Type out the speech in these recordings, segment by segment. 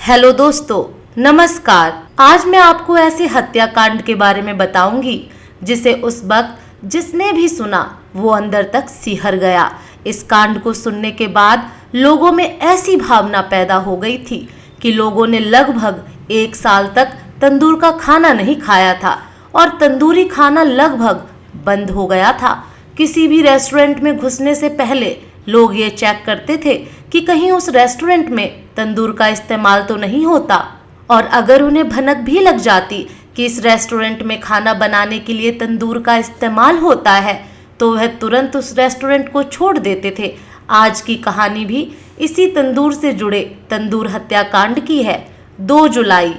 Hello दोस्तों, नमस्कार। आज मैं आपको ऐसे हत्याकांड के बारे में बताऊंगी जिसे उस वक्त जिसने भी सुना वो अंदर तक सिहर गया। इस कांड को सुनने के बाद लोगों में ऐसी भावना पैदा हो गई थी कि लोगों ने लगभग 1 साल तक तंदूर का खाना नहीं खाया था और तंदूरी खाना लगभग बंद हो गया था। किसी भी रेस्टोरेंट में घुसने से पहले लोग ये चेक करते थे कि कहीं उस रेस्टोरेंट में तंदूर का इस्तेमाल तो नहीं होता, और अगर उन्हें भनक भी लग जाती कि इस रेस्टोरेंट में खाना बनाने के लिए तंदूर का इस्तेमाल होता है तो वह तुरंत उस रेस्टोरेंट को छोड़ देते थे। आज की कहानी भी इसी तंदूर से जुड़े तंदूर हत्याकांड की है। 2 जुलाई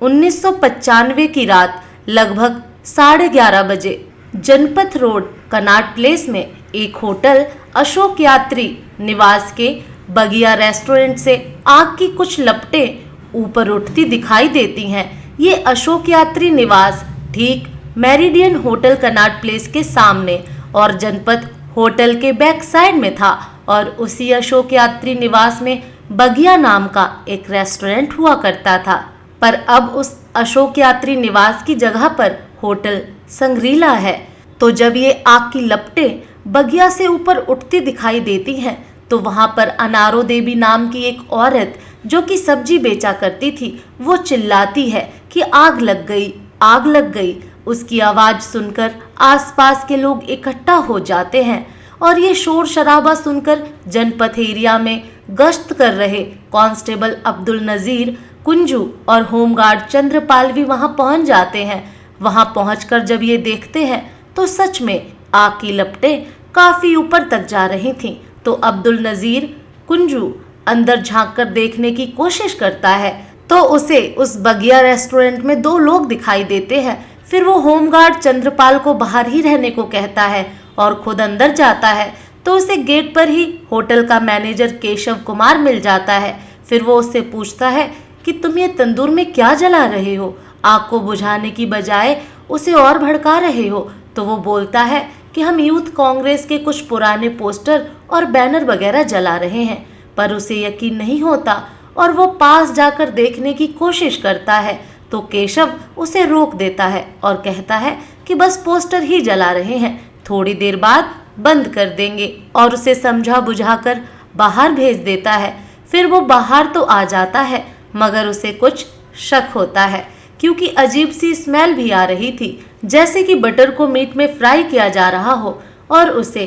1995 की रात लगभग 11:30 बजे जनपथ रोड कनाट प्लेस में एक होटल अशोक यात्री निवास के बगिया रेस्टोरेंट से आग की कुछ लपटें ऊपर उठती दिखाई देती हैं। ये अशोक यात्री निवास ठीक मेरिडियन होटल कनाट प्लेस के सामने और जनपथ होटल के बैक साइड में था, और उसी अशोक यात्री निवास में बगिया नाम का एक रेस्टोरेंट हुआ करता था। पर अब उस अशोक यात्री निवास की जगह पर होटल संग्रीला है। तो जब ये आग की लपटें बगिया से ऊपर उठती दिखाई देती हैं तो वहां पर अनारो देवी नाम की एक औरत जो कि सब्जी बेचा करती थी, वो चिल्लाती है कि आग लग गई, आग लग गई। उसकी आवाज सुनकर आसपास के लोग इकट्ठा हो जाते हैं और ये शोर शराबा सुनकर जनपथ एरिया में गश्त कर रहे कांस्टेबल अब्दुल नजीर कुंजू और होमगार्ड चंद्रपाल भी वहां पहुंच जाते हैं। वहां पहुंचकर जब ये देखते हैं तो सच में आग की लपटें काफी ऊपर तक जा रही थीं। तो अब्दुल नजीर कुंजू अंदर झांककर देखने की कोशिश करता है तो उसे उस बगिया रेस्टोरेंट में 2 लोग दिखाई देते हैं। फिर वो होमगार्ड चंद्रपाल को बाहर ही रहने को कहता है और खुद अंदर जाता है तो उसे गेट पर ही होटल का मैनेजर केशव कुमार मिल जाता है। फिर वो उससे पूछता है कि तुम ये तंदूर में क्या जला रहे हो, आग को बुझाने की बजाय उसे और भड़का रहे हो। तो वो बोलता है कि हम यूथ कांग्रेस के कुछ पुराने पोस्टर और बैनर वगैरह जला रहे हैं। पर उसे यकीन नहीं होता और वो पास जाकर देखने की कोशिश करता है तो केशव उसे रोक देता है और कहता है कि बस पोस्टर ही जला रहे हैं, थोड़ी देर बाद बंद कर देंगे, और उसे समझा बुझाकर बाहर भेज देता है। फिर वो बाहर तो आ जाता है मगर उसे कुछ शक होता है क्योंकि अजीब सी स्मेल भी आ रही थी, जैसे कि बटर को मीट में फ्राई किया जा रहा हो। और उसे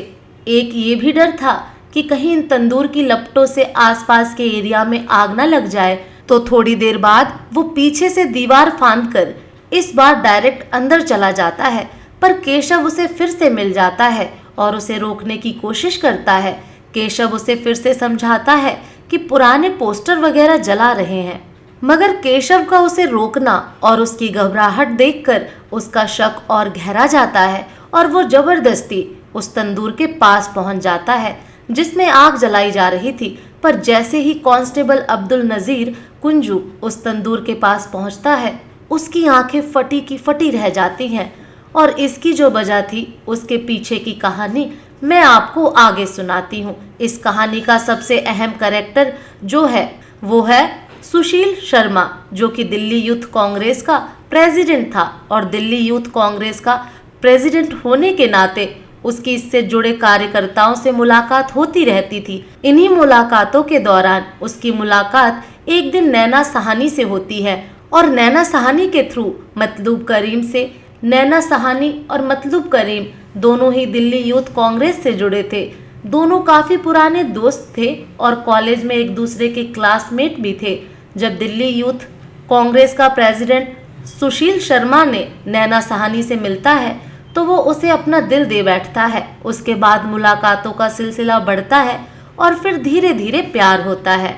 एक ये भी डर था कि कहीं इन तंदूर की लपटों से आसपास के एरिया में आग न लग जाए। तो थोड़ी देर बाद वो पीछे से दीवार फांदकर इस बार डायरेक्ट अंदर चला जाता है, पर केशव उसे फिर से मिल जाता है और उसे रोकने की कोशिश करता है। केशव उसे फिर से समझाता है कि पुराने पोस्टर वगैरह जला रहे हैं, मगर केशव का उसे रोकना और उसकी घबराहट देखकर उसका शक और गहरा जाता है और वो जबरदस्ती उस तंदूर के पास पहुंच जाता है जिसमें आग जलाई जा रही थी। पर जैसे ही कांस्टेबल अब्दुल नजीर कुंजू उस तंदूर के पास पहुंचता है, उसकी आंखें फटी की फटी रह जाती हैं। और इसकी जो वजह थी उसके पीछे की कहानी मैं आपको आगे सुनाती हूँ। इस कहानी का सबसे अहम कैरेक्टर जो है वो है सुशील शर्मा, जो कि दिल्ली यूथ कांग्रेस का प्रेसिडेंट था, और दिल्ली यूथ कांग्रेस का प्रेसिडेंट होने के नाते उसकी इससे जुड़े कार्यकर्ताओं से मुलाकात होती रहती थी। इन्हीं मुलाकातों के दौरान उसकी मुलाकात एक दिन नैना साहनी से होती है, और नैना साहनी के थ्रू मतलूब करीम से। नैना साहनी और मतलूब करीम दोनों ही दिल्ली यूथ कांग्रेस से जुड़े थे। दोनों काफी पुराने दोस्त थे और कॉलेज में एक दूसरे के क्लासमेट भी थे। जब दिल्ली यूथ कांग्रेस का प्रेसिडेंट सुशील शर्मा ने नैना साहनी से मिलता है तो वो उसे अपना दिल दे बैठता है। उसके बाद मुलाकातों का सिलसिला बढ़ता है और फिर धीरे धीरे प्यार होता है।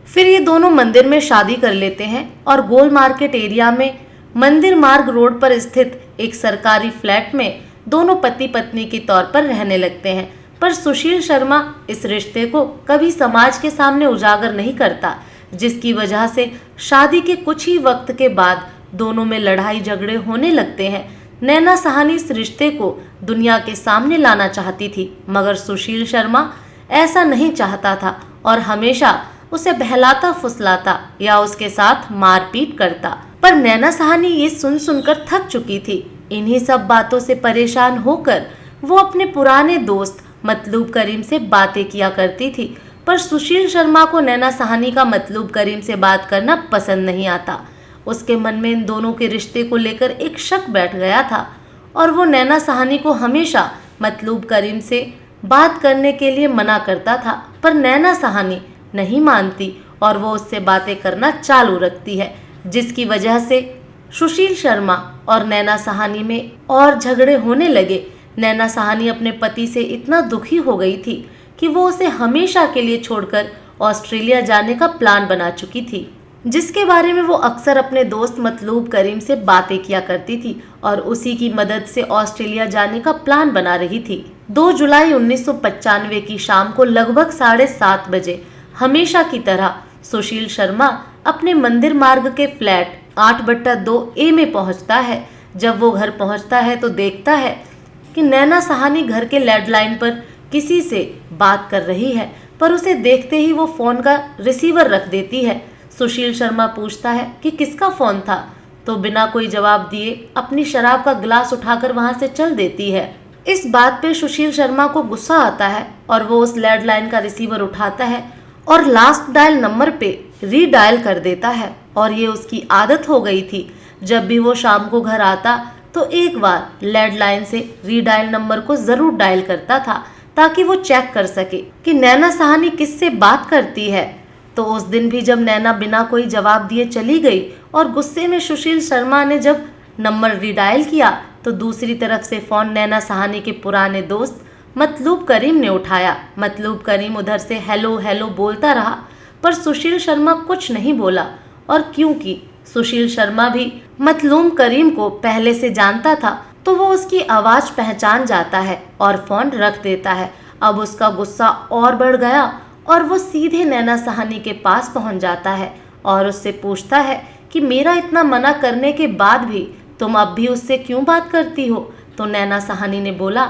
फिर ये दोनों मंदिर में शादी कर लेते हैं और गोल मार्केट एरिया में मंदिर मार्ग रोड पर स्थित एक सरकारी फ्लैट में दोनों पति पत्नी के तौर पर रहने लगते हैं। पर सुशील शर्मा इस रिश्ते को कभी समाज के सामने उजागर नहीं करता, जिसकी वजह से शादी के कुछ ही वक्त के बाद दोनों में लड़ाई झगड़े होने लगते हैं। नैना साहनी इस रिश्ते को दुनिया के सामने लाना चाहती थी, मगर सुशील शर्मा ऐसा नहीं चाहता था और हमेशा उसे बहलाता फुसलाता या उसके साथ मारपीट करता। पर नैना सहानी ये सुन सुनकर थक चुकी थी। इन्हीं सब बातों से परेशान होकर वो अपने पुराने दोस्त मतलूब करीम से बातें किया करती थी। पर सुशील शर्मा को नैना सहानी का मतलूब करीम से बात करना पसंद नहीं आता। उसके मन में इन दोनों के रिश्ते को लेकर एक शक बैठ गया था और वो नैना सहानी को हमेशा मतलूब करीम से बात करने के लिए मना करता था। पर नैना सहानी नहीं मानती और वो उससे बातें करना चालू रखती है, जिसकी वजह से सुशील शर्मा और नैना सहानी में और झगड़े होने लगे। नैना सहानी अपने पति से इतना दुखी हो गई थी कि वो उसे हमेशा के लिए छोड़कर ऑस्ट्रेलिया जाने का प्लान बना चुकी थी, जिसके बारे में वो अक्सर अपने दोस्त मतलूब करीम से बातें किया करती थी और उसी की मदद से ऑस्ट्रेलिया जाने का प्लान बना रही थी। 2 जुलाई 1995 की शाम को लगभग 7:30 बजे हमेशा की तरह सुशील शर्मा अपने मंदिर मार्ग के फ्लैट 8/2 में पहुंचता है। जब वो घर पहुंचता है तो देखता है कि नैना सहानी घर के लैंडलाइन पर किसी से बात कर रही है, पर उसे देखते ही वो फोन का रिसीवर रख देती है। सुशील शर्मा पूछता है कि किसका फोन था, तो बिना कोई जवाब दिए अपनी शराब का गिलास उठाकर वहां से चल देती है। इस बात पे सुशील शर्मा को गुस्सा आता है और वो उस लैंडलाइन का रिसीवर उठाता है और लास्ट डायल नंबर पे रीडायल कर देता है। और ये उसकी आदत हो गई थी, जब भी वो शाम को घर आता तो एक बार लैंडलाइन से रीडायल नंबर को जरूर डायल करता था, ताकि वो चेक कर सके कि नैना सहानी किससे बात करती है। तो उस दिन भी जब नैना बिना कोई जवाब दिए चली गई और गुस्से में सुशील शर्मा ने जब नंबर रीडायल किया तो दूसरी तरफ से फोन नैना सहानी के पुराने दोस्त मतलूब करीम ने उठाया। मतलूब करीम उधर से हेलो हेलो बोलता रहा, पर सुशील शर्मा कुछ नहीं बोला। और क्योंकि सुशील शर्मा भी मतलूब करीम को पहले से जानता था, तो वो उसकी आवाज पहचान जाता है और फोन रख देता है। अब उसका गुस्सा और बढ़ गया और वो सीधे नैना सहानी के पास पहुंच जाता है और उससे पूछता है कि मेरा इतना मना करने के बाद भी तुम अब भी उससे क्यों बात करती हो। तो नैना सहानी ने बोला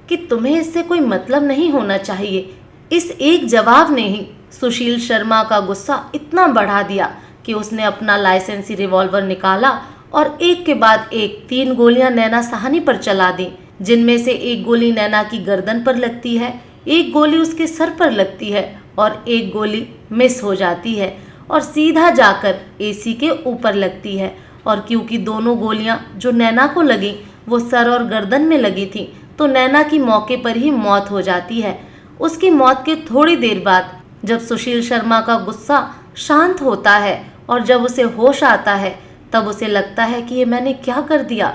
कि तुम्हें इससे कोई मतलब नहीं होना चाहिए। इस एक जवाब ने ही सुशील शर्मा का गुस्सा इतना बढ़ा दिया कि उसने अपना लाइसेंसी रिवॉल्वर निकाला और एक के बाद एक 3 गोलियां नैना सहानी पर चला दी, जिनमें से एक गोली नैना की गर्दन पर लगती है, एक गोली उसके सर पर लगती है और एक गोली मिस हो जाती है और सीधा जाकर एसी के ऊपर लगती है। और क्योंकि दोनों गोलियां जो नैना को लगी वो सर और गर्दन में लगी थी, तो नैना की मौके पर ही मौत हो जाती है। उसकी मौत के थोड़ी देर बाद जब सुशील शर्मा का गुस्सा शांत होता है और जब उसे होश आता है, तब उसे लगता है कि ये मैंने क्या कर दिया,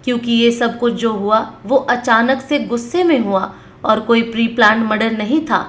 क्योंकि ये सब कुछ जो हुआ वो अचानक से गुस्से में हुआ और कोई प्री प्लान्ड मर्डर नहीं था।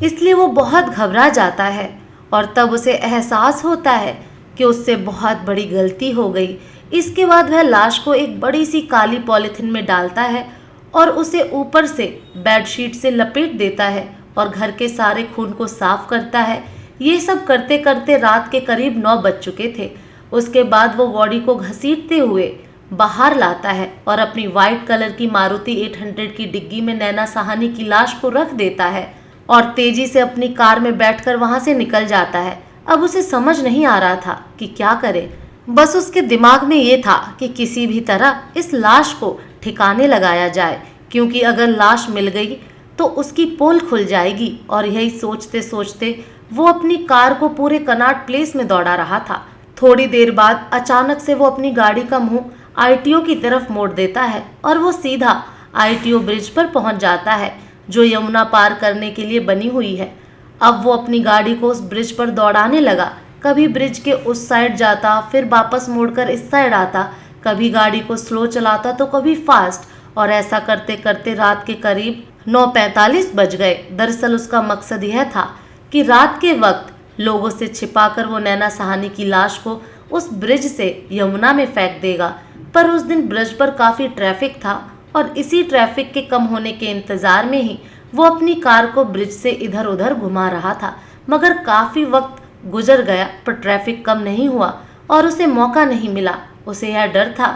इसलिए वो बहुत घबरा जाता है और तब उसे एहसास होता है कि उससे बहुत बड़ी गलती हो गई। इसके बाद वह लाश को एक बड़ी सी काली पॉलिथीन में डालता है और उसे ऊपर से बेडशीट से लपेट देता है और घर के सारे खून को साफ करता है। ये सब करते करते रात के करीब 9 बज चुके थे। उसके बाद वो बॉडी को घसीटते हुए बाहर लाता है और अपनी वाइट कलर की मारुति 800 की डिग्गी में नैना सहानी की लाश को रख देता है और तेजी से अपनी कार में बैठकर वहां से निकल जाता है। अब उसे समझ नहीं आ रहा था कि क्या करे। बस उसके दिमाग में ये था कि किसी भी तरह इस लाश को ठिकाने लगाया जाए, क्योंकि अगर लाश मिल गई तो उसकी पोल खुल जाएगी। और यही सोचते सोचते वो अपनी कार को पूरे कनॉट प्लेस में दौड़ा रहा था। थोड़ी देर बाद अचानक से वो अपनी गाड़ी का मुंह आईटीओ की तरफ मोड़ देता है और वो सीधा आईटीओ ब्रिज पर पहुंच जाता है, जो यमुना पार करने के लिए बनी हुई है। अब वो अपनी गाड़ी को उस ब्रिज पर दौड़ाने लगा। कभी ब्रिज के उस साइड जाता, फिर वापस मुड़कर इस साइड आता, कभी गाड़ी को स्लो चलाता तो कभी फास्ट, और ऐसा करते करते रात के करीब 9:45 बज गए। दरअसल उसका मकसद यह था कि रात के वक्त लोगों से छिपाकर वो नैना सहानी की लाश को उस ब्रिज से यमुना में फेंक देगा। पर उस दिन ब्रिज पर काफ़ी ट्रैफिक था और इसी ट्रैफिक के कम होने के इंतज़ार में ही वो अपनी कार को ब्रिज से इधर उधर घुमा रहा था। मगर काफ़ी वक्त गुजर गया पर ट्रैफिक कम नहीं हुआ और उसे मौका नहीं मिला। उसे यह डर था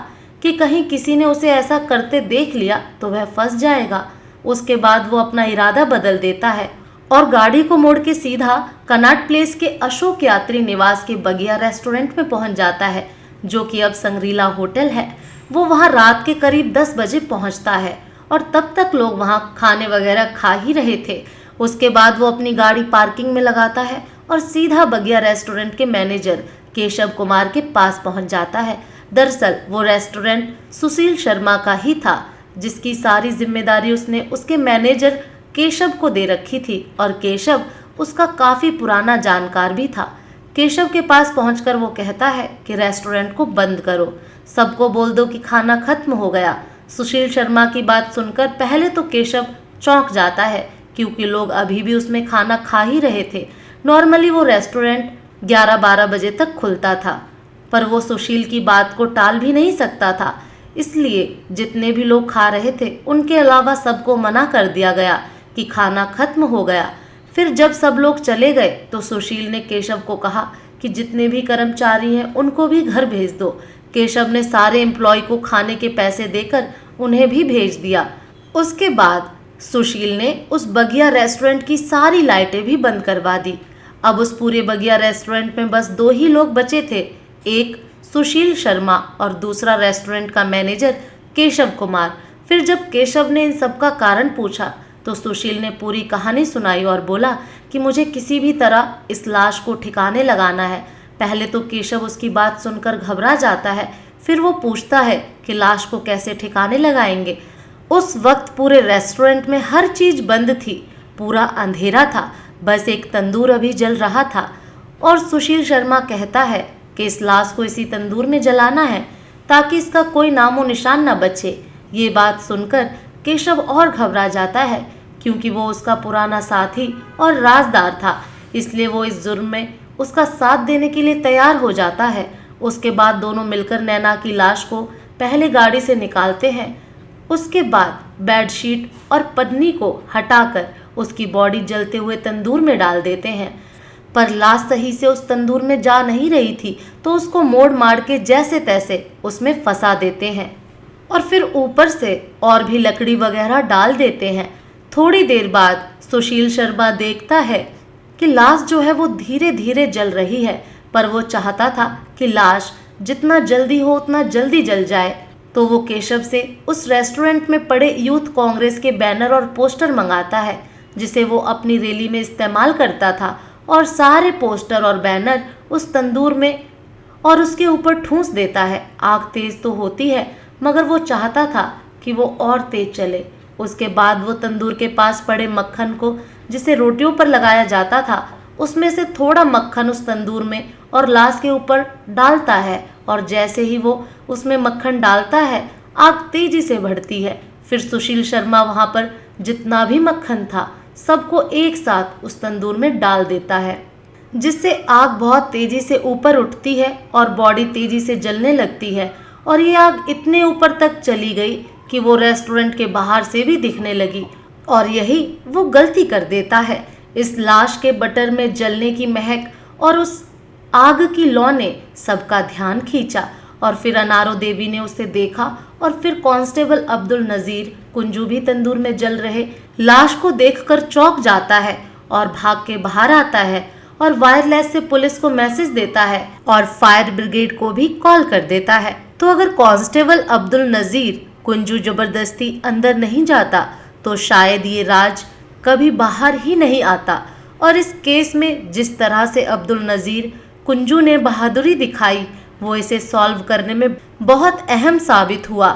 कि कहीं किसी ने उसे ऐसा करते देख लिया तो वह फंस जाएगा। उसके बाद वो अपना इरादा बदल देता है और गाड़ी को मोड़ के सीधा कनॉट प्लेस के अशोक यात्री निवास के बगिया रेस्टोरेंट में पहुंच जाता है, जो कि अब संग्रीला होटल है। वो वहां रात के करीब 10 बजे पहुंचता है और तब तक लोग वहां खाने वगैरह खा ही रहे थे। उसके बाद वो अपनी गाड़ी पार्किंग में लगाता है और सीधा बगिया रेस्टोरेंट के मैनेजर केशव कुमार के पास पहुंच जाता है। दरअसल वो रेस्टोरेंट सुशील शर्मा का ही था, जिसकी सारी जिम्मेदारी उसने उसके मैनेजर केशव को दे रखी थी और केशव उसका काफ़ी पुराना जानकार भी था। केशव के पास पहुंचकर वो कहता है कि रेस्टोरेंट को बंद करो, सबको बोल दो कि खाना खत्म हो गया। सुशील शर्मा की बात सुनकर पहले तो केशव चौंक जाता है, क्योंकि लोग अभी भी उसमें खाना खा ही रहे थे। नॉर्मली वो रेस्टोरेंट 11-12 बजे तक खुलता था, पर वो सुशील की बात को टाल भी नहीं सकता था, इसलिए जितने भी लोग खा रहे थे उनके अलावा सबको मना कर दिया गया कि खाना खत्म हो गया। फिर जब सब लोग चले गए तो सुशील ने केशव को कहा कि जितने भी कर्मचारी हैं उनको भी घर भेज दो। केशव ने सारे एम्प्लॉय को खाने के पैसे देकर उन्हें भी भेज दिया। उसके बाद सुशील ने उस बगिया रेस्टोरेंट की सारी लाइटें भी बंद करवा दी। अब उस पूरे बगिया रेस्टोरेंट में बस 2 ही लोग बचे थे, एक सुशील शर्मा और दूसरा रेस्टोरेंट का मैनेजर केशव कुमार। फिर जब केशव ने इन सब का कारण पूछा तो सुशील ने पूरी कहानी सुनाई और बोला कि मुझे किसी भी तरह इस लाश को ठिकाने लगाना है। पहले तो केशव उसकी बात सुनकर घबरा जाता है, फिर वो पूछता है कि लाश को कैसे ठिकाने लगाएंगे। उस वक्त पूरे रेस्टोरेंट में हर चीज़ बंद थी, पूरा अंधेरा था, बस एक तंदूर अभी जल रहा था और सुशील शर्मा कहता है कि इस लाश को इसी तंदूर में जलाना है ताकि इसका कोई नामो निशान न बचे। ये बात सुनकर केशव और घबरा जाता है, क्योंकि वो उसका पुराना साथी और राजदार था, इसलिए वो इस जुर्म में उसका साथ देने के लिए तैयार हो जाता है। उसके बाद दोनों मिलकर नैना की लाश को पहले गाड़ी से निकालते हैं, उसके बाद बेडशीट और पन्नी को हटाकर उसकी बॉडी जलते हुए तंदूर में डाल देते हैं। पर लाश सही से उस तंदूर में जा नहीं रही थी, तो उसको मोड़ मार के जैसे तैसे उसमें फंसा देते हैं और फिर ऊपर से और भी लकड़ी वगैरह डाल देते हैं। थोड़ी देर बाद सुशील शर्मा देखता है कि लाश जो है वो धीरे धीरे जल रही है, पर वो चाहता था कि लाश जितना जल्दी हो उतना जल्दी जल जाए। तो वो केशव से उस रेस्टोरेंट में पड़े यूथ कांग्रेस के बैनर और पोस्टर मंगाता है, जिसे वो अपनी रैली में इस्तेमाल करता था, और सारे पोस्टर और बैनर उस तंदूर में और उसके ऊपर ठूंस देता है। आग तेज तो होती है, मगर वो चाहता था कि वो और तेज चले। उसके बाद वो तंदूर के पास पड़े मक्खन को, जिसे रोटियों पर लगाया जाता था, उसमें से थोड़ा मक्खन उस तंदूर में और लाश के ऊपर डालता है, और जैसे ही वो उसमें मक्खन डालता है आग तेजी से बढ़ती है। फिर सुशील शर्मा वहाँ पर जितना भी मक्खन था सबको एक साथ उस तंदूर में डाल देता है, जिससे आग बहुत तेजी से ऊपर उठती है और बॉडी तेजी से जलने लगती है। और ये आग इतने ऊपर तक चली गई कि वो रेस्टोरेंट के बाहर से भी दिखने लगी, और यही वो गलती कर देता है। इस लाश के बटर में जलने की महक और उस आग की लौ ने सबका ध्यान खींचा, और फिर अनारो देवी ने उसे देखा, और फिर कांस्टेबल अब्दुल नज़ीर कुंजू भी तंदूर में जल रहे लाश को देखकर चौंक जाता है और भाग के बाहर आता है और वायरलेस से पुलिस को मैसेज देता है और फायर ब्रिगेड को भी कॉल कर देता है। तो अगर कांस्टेबल अब्दुल नज़ीर कुंजू जबरदस्ती अंदर नहीं जाता तो शायद ये राज कभी बाहर ही नहीं आता। और इस केस में जिस तरह से अब्दुल नज़ीर कुंजू ने बहादुरी दिखाई, वो इसे सॉल्व करने में बहुत अहम साबित हुआ।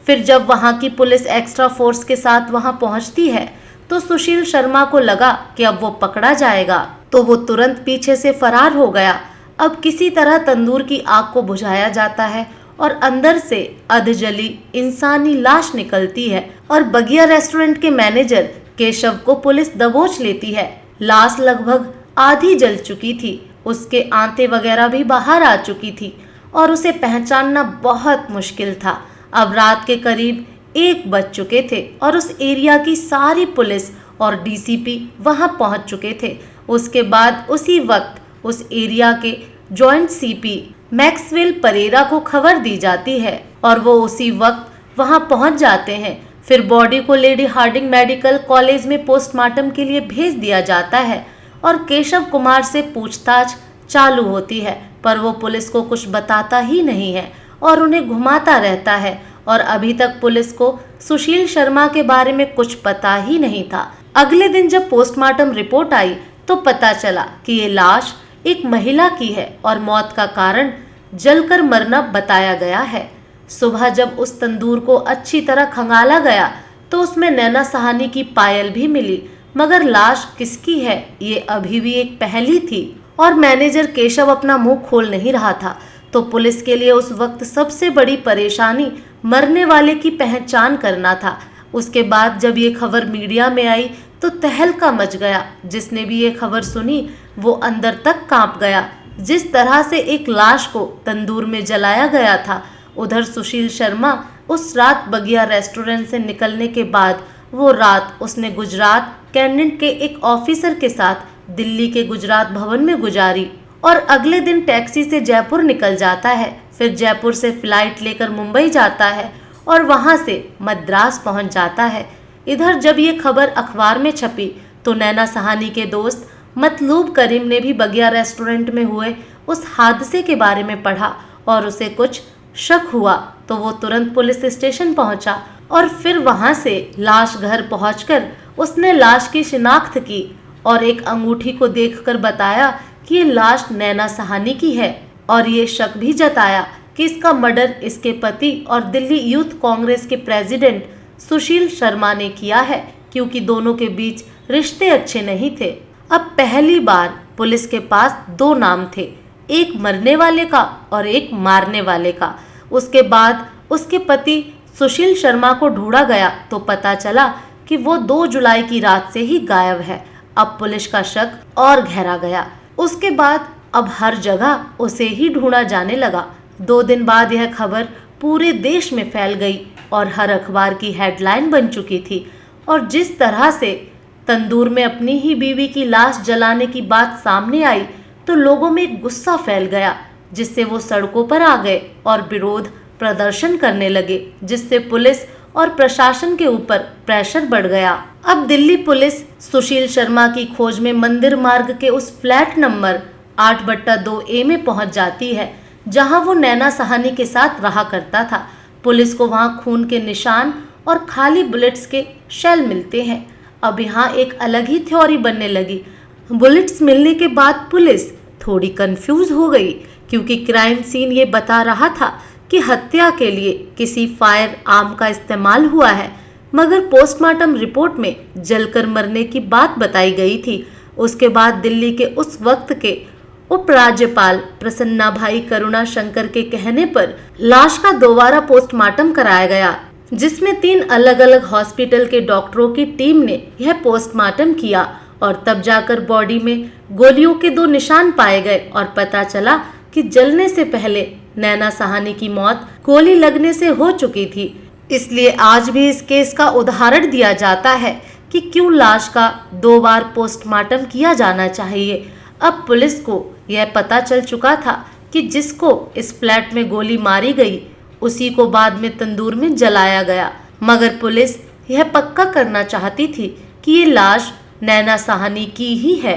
फिर जब वहाँ की पुलिस एक्स्ट्रा फोर्स के साथ वहाँ पहुँचती है तो सुशील शर्मा को लगा कि अब वो पकड़ा जाएगा, तो वो तुरंत पीछे से फरार हो गया। अब किसी तरह तंदूर की आग को बुझाया जाता है और अंदर से अधजली इंसानी लाश निकलती है, और बगिया रेस्टोरेंट के मैनेजर केशव को पुलिस दबोच लेती है। लाश लगभग आधी जल चुकी थी, उसके आंतें वगैरह भी बाहर आ चुकी थी और उसे पहचानना बहुत मुश्किल था। अब रात के करीब 1 बज चुके थे और उस एरिया की सारी पुलिस और डीसीपी वहां पहुंच चुके थे। उसके बाद उसी वक्त उस एरिया के जॉइंट सीपी मैक्सवेल परेरा को खबर दी जाती है और वो उसी वक्त वहां पहुंच जाते हैं। फिर बॉडी को लेडी हार्डिंग मेडिकल कॉलेज में पोस्टमार्टम के लिए भेज दिया जाता है और केशव कुमार से पूछताछ चालू होती है, पर वो पुलिस को कुछ बताता ही नहीं है और उन्हें घुमाता रहता है और अभी तक पुलिस को सुशील शर्मा के बारे में कुछ पता ही नहीं था। अगले दिन जब पोस्टमार्टम रिपोर्ट आई तो पता चला कि ये लाश एक महिला की है और मौत का कारण जलकर मरना बताया गया है। सुबह जब उस तंदूर को अच्छी तरह खंगाला गया तो उसमें नैना सहानी की पायल भी मिली, मगर लाश किसकी है ये अभी भी एक पहेली थी और मैनेजर केशव अपना मुंह खोल नहीं रहा था। तो पुलिस के लिए उस वक्त सबसे बड़ी परेशानी मरने वाले की पहचान करना था। उसके बाद जब ये खबर मीडिया में आई तो तहलका मच गया। जिसने भी ये खबर सुनी वो अंदर तक कांप गया। जिस तरह से एक लाश को तंदूर में जलाया गया था, उधर सुशील शर्मा उस रात बगिया रेस्टोरेंट से निकलने के बाद वो रात उसने गुजरात कैंडिडेट के एक ऑफिसर के साथ दिल्ली के गुजरात भवन में गुजारी और अगले दिन टैक्सी से जयपुर निकल जाता है। फिर जयपुर से फ्लाइट लेकर मुंबई जाता है और वहां से मद्रास पहुंच जाता है। इधर जब ये खबर अखबार में छपी तो नैना सहानी के दोस्त मतलूब करीम ने भी बगिया रेस्टोरेंट में हुए उस हादसे के बारे में पढ़ा और उसे कुछ शक हुआ तो वो तुरंत पुलिस स्टेशन पहुंचा और फिर वहां से लाश घर पहुंचकर उसने लाश की शिनाख्त की और एक अंगूठी को देखकर बताया कि ये लाश नैना सहानी की है और ये शक भी जताया कि इसका मर्डर इसके पति और दिल्ली यूथ कांग्रेस के प्रेसिडेंट सुशील शर्मा ने किया है, क्योंकि दोनों के बीच रिश्ते अच्छे नहीं थे। अब पहली बार पुलिस के पास दो नाम थे, एक मरने वाले का और एक मारने वाले का। उसके बाद उसके पति सुशील शर्मा को ढूंढा गया तो पता चला कि वो 2 जुलाई की रात से ही गायब है। अब पुलिस का शक और गहरा गया। उसके बाद अब हर जगह उसे ही ढूंढा जाने लगा। 2 दिन बाद यह खबर पूरे देश में फैल गई और हर अखबार की हेडलाइन बन चुकी थी। और जिस तरह से तंदूर में अपनी ही बीवी की लाश जलाने की बात सामने आई तो लोगों में गुस्सा फैल गया, जिससे वो सड़कों पर आ गए और विरोध प्रदर्शन करने लगे, जिससे पुलिस और प्रशासन के ऊपर प्रेशर बढ़ गया। अब दिल्ली पुलिस सुशील शर्मा की खोज में मंदिर मार्ग के उस फ्लैट नंबर 8/2A में पहुंच जाती है, जहां वो नैना सहानी के साथ रहा करता था। पुलिस को वहां खून के निशान और खाली बुलेट्स के शेल मिलते हैं। अब यहाँ एक अलग ही थ्योरी बनने लगी। बुलेट्स मिलने के बाद पुलिस थोड़ी कंफ्यूज हो गई, क्योंकि क्राइम सीन ये बता रहा था कि हत्या के लिए किसी फायर आर्म का इस्तेमाल हुआ है, मगर पोस्टमार्टम रिपोर्ट में जलकर मरने की बात बताई गई थी। उसके बाद दिल्ली के उस वक्त के उपराज्यपाल प्रसन्ना भाई करुणा शंकर के कहने पर लाश का दोबारा पोस्टमार्टम कराया गया, जिसमें 3 अलग अलग हॉस्पिटल के डॉक्टरों की टीम ने यह पोस्टमार्टम किया और तब जाकर बॉडी में गोलियों के 2 निशान पाए गए और पता चला कि जलने से पहले नैना सहानी की मौत गोली लगने से हो चुकी थी। इसलिए आज भी इस केस का उदाहरण दिया जाता है कि क्यों लाश का 2 बार पोस्टमार्टम किया जाना चाहिए। अब पुलिस को यह पता चल चुका था कि जिसको इस फ्लैट में गोली मारी गई उसी को बाद में तंदूर में जलाया गया, मगर पुलिस यह पक्का करना चाहती थी कि ये लाश नैना सहानी की ही है,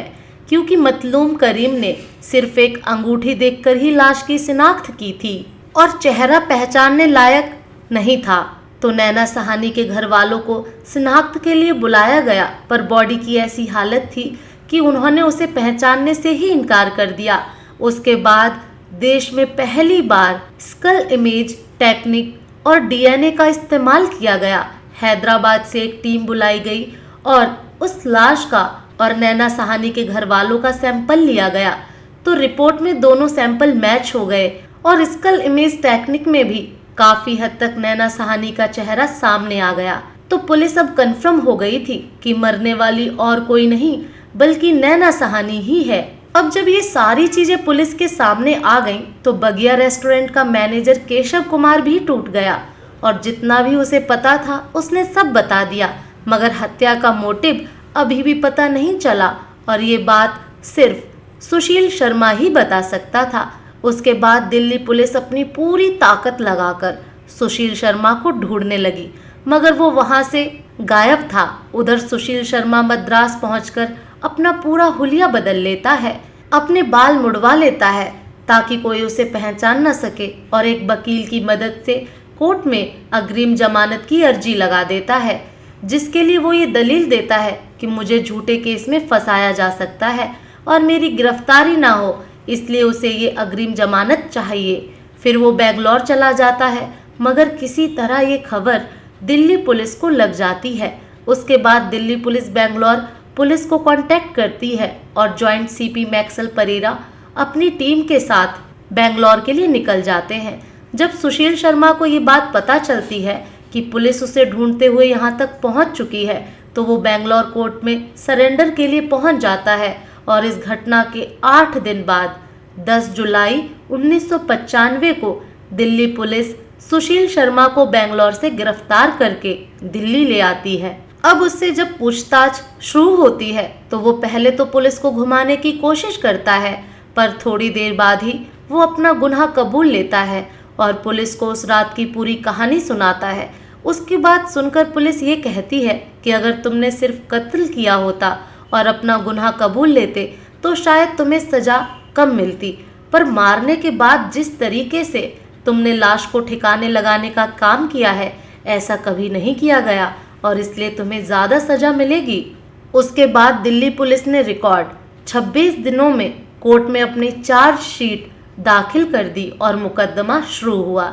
क्योंकि मतलूम करीम ने सिर्फ एक अंगूठी देखकर ही लाश की शिनाख्त की थी और चेहरा पहचानने लायक नहीं था। तो नैना सहानी के घर वालों को शिनाख्त के लिए बुलाया गया, पर बॉडी की ऐसी हालत थी कि उन्होंने उसे पहचानने से ही इनकार कर दिया। उसके बाद देश में पहली बार स्कल इमेज टेक्निक और डीएनए का इस्तेमाल किया गया। हैदराबाद से एक टीम बुलाई गई और उस लाश का और नैना सहानी के घर वालों का सैंपल लिया गया, तो रिपोर्ट में दोनों सैंपल मैच हो गए और स्कल इमेज टेक्निक में भी काफी हद तक नैना सहानी का चेहरा सामने आ गया। तो पुलिस अब कंफर्म हो गई थी कि मरने वाली और कोई नहीं बल्कि नैना सहानी ही है। अब जब ये सारी चीजें पुलिस के सामने आ गईं, तो बगिया रेस्टोरेंट का मैनेजर केशव कुमार भी टूट गया और जितना भी उसे पता था उसने सब बता दिया, मगर हत्या का मोटिव अभी भी पता नहीं चला और ये बात सिर्फ सुशील शर्मा ही बता सकता था। उसके बाद दिल्ली पुलिस अपनी पूरी ताकत लगाकर सुशील शर्मा को ढूंढने लगी, मगर वो वहां से गायब था। उधर सुशील शर्मा मद्रास पहुंचकर अपना पूरा हुलिया बदल लेता है, अपने बाल मुड़वा लेता है ताकि कोई उसे पहचान न सके, और एक वकील की मदद से कोर्ट में अग्रिम जमानत की अर्जी लगा देता है, जिसके लिए वो ये दलील देता है कि मुझे झूठे केस में फंसाया जा सकता है और मेरी गिरफ्तारी ना हो, इसलिए उसे ये अग्रिम जमानत चाहिए। फिर वो बेंगलोर चला जाता है, मगर किसी तरह ये खबर दिल्ली पुलिस को लग जाती है। उसके बाद दिल्ली पुलिस बेंगलोर पुलिस को कांटेक्ट करती है और जॉइंट सीपी मैक्सल परेरा अपनी टीम के साथ बेंगलोर के लिए निकल जाते हैं। जब सुशील शर्मा को ये बात पता चलती है कि पुलिस उसे ढूंढते हुए यहाँ तक पहुँच चुकी है, तो वो बेंगलोर कोर्ट में सरेंडर के लिए पहुँच जाता है। और इस घटना के 8 दिन बाद 10 जुलाई 1995 को दिल्ली पुलिस सुशील शर्मा को बेंगलोर से गिरफ्तार करके दिल्ली ले आती है। अब उससे जब पूछताछ शुरू होती है तो वो पहले तो पुलिस को घुमाने की कोशिश करता है, पर थोड़ी देर बाद ही वो अपना गुनाह कबूल लेता है और पुलिस को उस रात की पूरी कहानी सुनाता है। उसकी बात सुनकर पुलिस ये कहती है कि अगर तुमने सिर्फ कत्ल किया होता और अपना गुनाह कबूल लेते तो शायद तुम्हें सजा कम मिलती, पर मारने के बाद जिस तरीके से तुमने लाश को ठिकाने लगाने का काम किया है, ऐसा कभी नहीं किया गया और इसलिए तुम्हें ज़्यादा सजा मिलेगी। उसके बाद दिल्ली पुलिस ने रिकॉर्ड 26 दिनों में कोर्ट में अपनी चार्जशीट दाखिल कर दी और मुकदमा शुरू हुआ।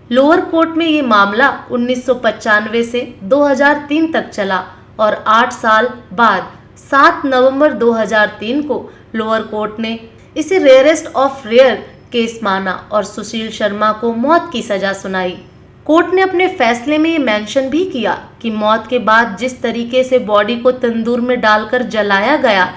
लोअर कोर्ट में ये मामला 1995 से 2003 तक चला और 8 साल बाद 7 नवंबर 2003 को लोअर कोर्ट ने इसे रेयरेस्ट ऑफ रेयर केस माना और सुशील शर्मा को मौत की सजा सुनाई। कोर्ट ने अपने फैसले में ये मेंशन भी किया कि मौत के बाद जिस तरीके से बॉडी को तंदूर में डालकर जलाया गया,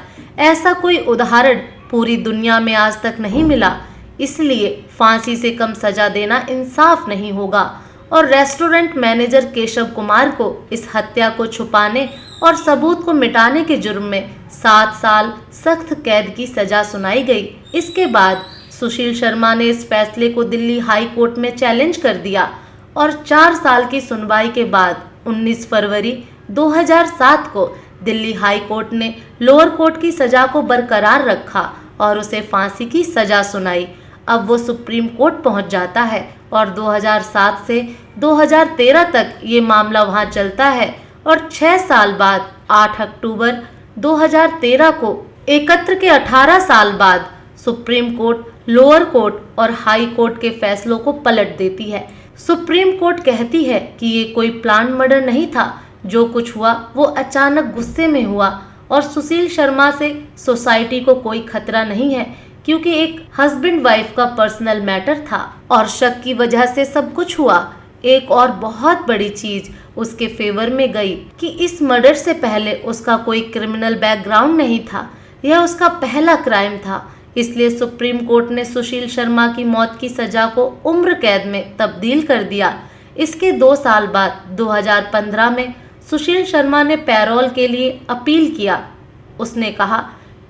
ऐसा कोई उदाहरण पूरी दुनिया में आज तक नहीं मिला, इसलिए फांसी से कम सजा देना इंसाफ नहीं होगा। और रेस्टोरेंट मैनेजर केशव कुमार को इस हत्या को छुपाने और सबूत को मिटाने के जुर्म में 7 साल सख्त कैद की सजा सुनाई गई। इसके बाद सुशील शर्मा ने इस फैसले को दिल्ली हाई कोर्ट में चैलेंज कर दिया और 4 साल की सुनवाई के बाद 19 फरवरी 2007 को दिल्ली हाई कोर्ट ने लोअर कोर्ट की सजा को बरकरार रखा और उसे फांसी की सजा सुनाई। अब वो सुप्रीम कोर्ट पहुंच जाता है और 2007 से 2013 तक ये मामला वहां चलता है और 6 साल बाद 8 अक्टूबर 2013 को एकत्र के 18 साल बाद सुप्रीम कोर्ट लोअर कोर्ट और हाई कोर्ट के फैसलों को पलट देती है। सुप्रीम कोर्ट कहती है कि ये कोई प्लान मर्डर नहीं था, जो कुछ हुआ वो अचानक गुस्से में हुआ और सुशील शर्मा से सोसाइटी को कोई खतरा नहीं है, क्योंकि एक हस्बैंड वाइफ का पर्सनल मैटर था और शक की वजह से सब कुछ हुआ। एक और बहुत बड़ी चीज उसके फेवर में गई कि इस मर्डर से पहले उसका कोई क्रिमिनल बैकग्राउंड नहीं था, यह उसका पहला क्राइम था। इसलिए सुप्रीम कोर्ट ने सुशील शर्मा की मौत की सजा को उम्र कैद में तब्दील कर दिया। इसके 2 साल बाद 2015 में सुशील शर्मा ने पैरोल के लिए अपील किया। उसने कहा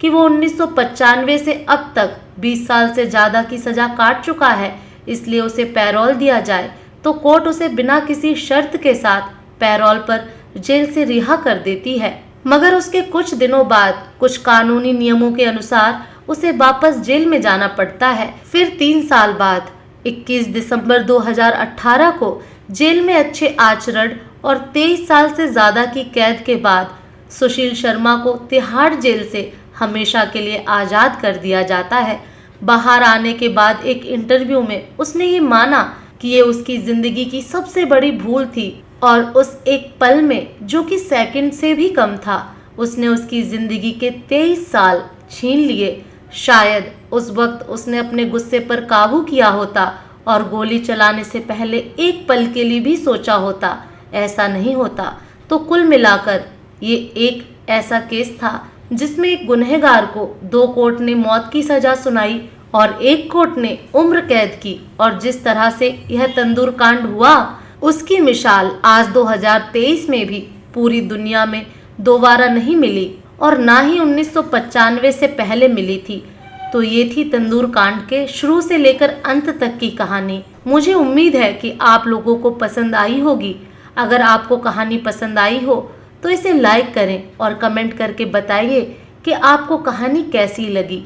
कि वो 1995 से अब तक 20 साल से ज़्यादा की सज़ा काट चुका है, इसलिए उसे पैरोल दिया जाए। तो कोर्ट उसे बिना किसी शर्त के साथ पैरोल पर जेल से रिहा कर देती है, मगर उसके कुछ दिनों बाद कुछ कानूनी नियमों के अनुसार उसे वापस जेल में जाना पड़ता है। फिर 3 साल बाद 21 दिसंबर 2018 को जेल में अच्छे आचरण और 23 साल से ज़्यादा की कैद के बाद सुशील शर्मा को तिहाड़ जेल से हमेशा के लिए आज़ाद कर दिया जाता है। बाहर आने के बाद एक इंटरव्यू में उसने ये माना कि ये उसकी ज़िंदगी की सबसे बड़ी भूल थी और उस एक पल में, जो कि सेकंड से भी कम था, उसने उसकी ज़िंदगी के 23 साल छीन लिए। शायद उस वक्त उसने अपने गुस्से पर काबू किया होता और गोली चलाने से पहले एक पल के लिए भी सोचा होता, ऐसा नहीं होता। तो कुल मिलाकर ये एक ऐसा केस था जिसमें एक गुनहगार को 2 कोर्ट ने मौत की सजा सुनाई और एक कोर्ट ने उम्र कैद की, और जिस तरह से यह तंदूर कांड हुआ उसकी मिसाल आज 2023 में भी पूरी दुनिया में दोबारा नहीं मिली और ना ही 1995 से पहले मिली थी। तो ये थी तंदूर कांड के शुरू से लेकर अंत तक की कहानी। मुझे उम्मीद है कि आप लोगों को पसंद आई होगी। अगर आपको कहानी पसंद आई हो तो इसे लाइक करें और कमेंट करके बताइए कि आपको कहानी कैसी लगी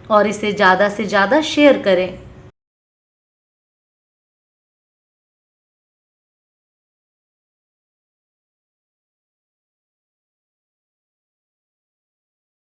और इसे ज़्यादा से ज़्यादा शेयर करें।